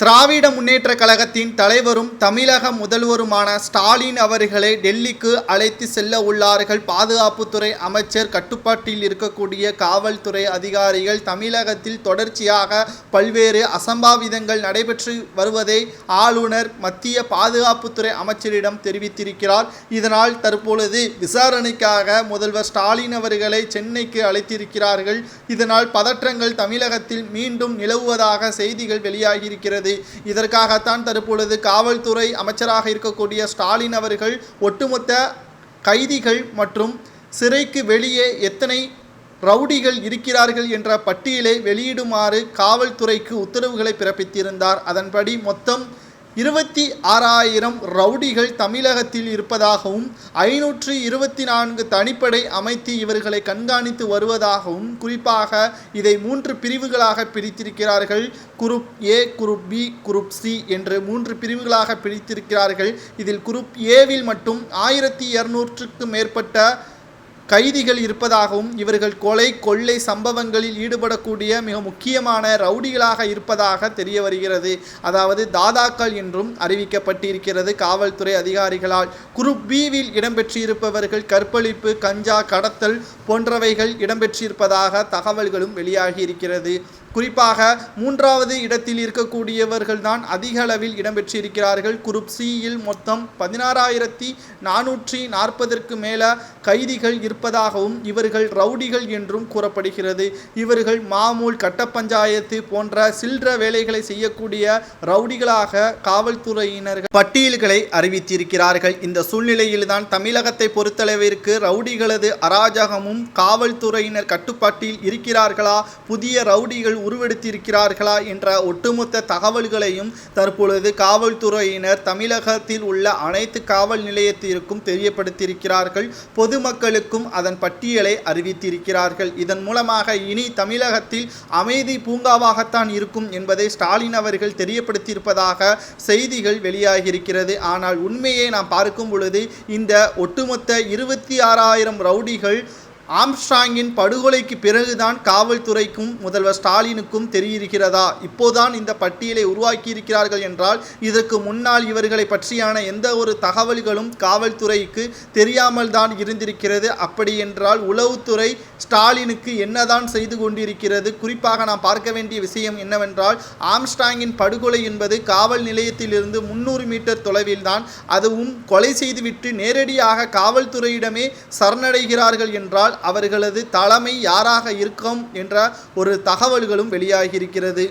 திராவிட முன்னேற்றக் கழகத்தின் தலைவரும் தமிழக முதல்வருமான ஸ்டாலின் அவர்களை டெல்லிக்கு அழைத்து செல்ல உள்ளார்கள். பாதுகாப்புத்துறை அமைச்சர் கட்டுப்பாட்டில் இருக்கக்கூடிய காவல்துறை அதிகாரிகள் தமிழகத்தில் தொடர்ச்சியாக பல்வேறு அசம்பாவிதங்கள் நடைபெற்று வருவதை ஆளுநர் மத்திய பாதுகாப்புத்துறை அமைச்சரிடம் தெரிவித்திருக்கிறார். இதனால் தற்பொழுது விசாரணைக்காக முதல்வர் ஸ்டாலின் அவர்களை சென்னைக்கு அழைத்திருக்கிறார்கள். இதனால் பதற்றங்கள் தமிழகத்தில் மீண்டும் நிலவுவதாக செய்திகள் வெளியாகியிருக்கிறது. இதற்காகத்தான் தற்பொழுது காவல்துறை அமைச்சராக இருக்கக்கூடிய ஸ்டாலின் அவர்கள் ஒட்டுமொத்த கைதிகள் மற்றும் சிறைக்கு வெளியே எத்தனை ரவுடிகள் இருக்கிறார்கள் என்ற பட்டியலை வெளியிடுமாறு காவல்துறைக்கு உத்தரவுகளை பிறப்பித்திருந்தார். அதன்படி மொத்தம் 26,000 ரவுடிகள் தமிழகத்தில் இருப்பதாகவும் 524 தனிப்படை அமைத்து இவர்களை கண்காணித்து வருவதாகவும், குறிப்பாக இதை 3 பிரிவுகளாக பிரித்திருக்கிறார்கள். Group A, group B, group C என்று 3 பிரிவுகளாக பிரித்திருக்கிறார்கள். இதில் குரூப் ஏவில் மட்டும் 1200க்கும் மேற்பட்ட கைதிகள் இருப்பதாகவும், இவர்கள் கொலை கொள்ளை சம்பவங்களில் ஈடுபடக்கூடிய மிக முக்கியமான ரவுடிகளாக இருப்பதாக தெரிய வருகிறது. அதாவது தாதாக்கள் என்றும் அறிவிக்கப்பட்டிருக்கிறது காவல்துறை அதிகாரிகளால். குரூப் பிவில் இடம்பெற்றிருப்பவர்கள் கற்பழிப்பு, கஞ்சா கடத்தல் போன்றவைகள் இடம்பெற்றிருப்பதாக தகவல்களும் வெளியாகி இருக்கிறது. குறிப்பாக 3வது இடத்தில் இருக்கக்கூடியவர்கள் தான் அதிக அளவில் இடம்பெற்றிருக்கிறார்கள். குரூப் சியில் மொத்தம் 16,440க்கு மேல கைதிகள் இருப்பதாகவும், இவர்கள் ரவுடிகள் என்றும் கூறப்படுகிறது. இவர்கள் மாமூல், கட்ட பஞ்சாயத்து போன்ற சில்ற வேலைகளை செய்யக்கூடிய ரவுடிகளாக காவல்துறையினர்கள் பட்டியல்களை அறிவித்திருக்கிறார்கள். இந்த சூழ்நிலையில் தான் தமிழகத்தை பொறுத்தளவிற்கு ரவுடிகளது அராஜகமும் காவல்துறையினர் கட்டுப்பாட்டில் இருக்கிறார்களா, புதிய ரவுடிகள் உருவெடுத்திருக்கிறார்களா என்ற ஒட்டுமொத்த தகவல்களையும் தற்பொழுது காவல்துறையினர் தமிழகத்தில் உள்ள அனைத்து காவல் நிலையத்திற்கும் தெரியப்படுத்தியிருக்கிறார்கள். பொதுமக்களுக்கும் அதன் பட்டியலை அறிவித்திருக்கிறார்கள். இதன் மூலமாக இனி தமிழகத்தில் அமைதி பூங்காவாகத்தான் இருக்கும் என்பதை ஸ்டாலின் அவர்கள் தெரியப்படுத்தியிருப்பதாக செய்திகள் வெளியாகியிருக்கிறது. ஆனால் உண்மையை நாம் பார்க்கும் பொழுது இந்த ஒட்டுமொத்த 26,000 ரவுடிகள் ஆம்ஸ்ட்ராங்கின் படுகொலைக்கு பிறகுதான் காவல்துறைக்கும் முதல்வர் ஸ்டாலினுக்கும் தெரிகிறதா? இப்போதான் இந்த பட்டியலை உருவாக்கியிருக்கிறார்கள் என்றால் இதற்கு முன்னால் இவர்களை பற்றியான எந்த ஒரு தகவல்களும் காவல்துறைக்கு தெரியாமல் தான் இருந்திருக்கிறது. அப்படி என்றால் உளவுத்துறை ஸ்டாலினுக்கு என்னதான் செய்து கொண்டிருக்கிறது? குறிப்பாக நாம் பார்க்க வேண்டிய விஷயம் என்னவென்றால், ஆம்ஸ்ட்ராங்கின் படுகொலை என்பது காவல் நிலையத்திலிருந்து 300 மீட்டர் தொலைவில் தான், அதுவும் கொலை செய்துவிட்டு நேரடியாக காவல்துறையிடமே சரணடைகிறார்கள் என்றால் அவர்களது தலைமை யாராக இருக்கும் என்ற ஒரு தகவல்களும் வெளியாகியிருக்கிறது.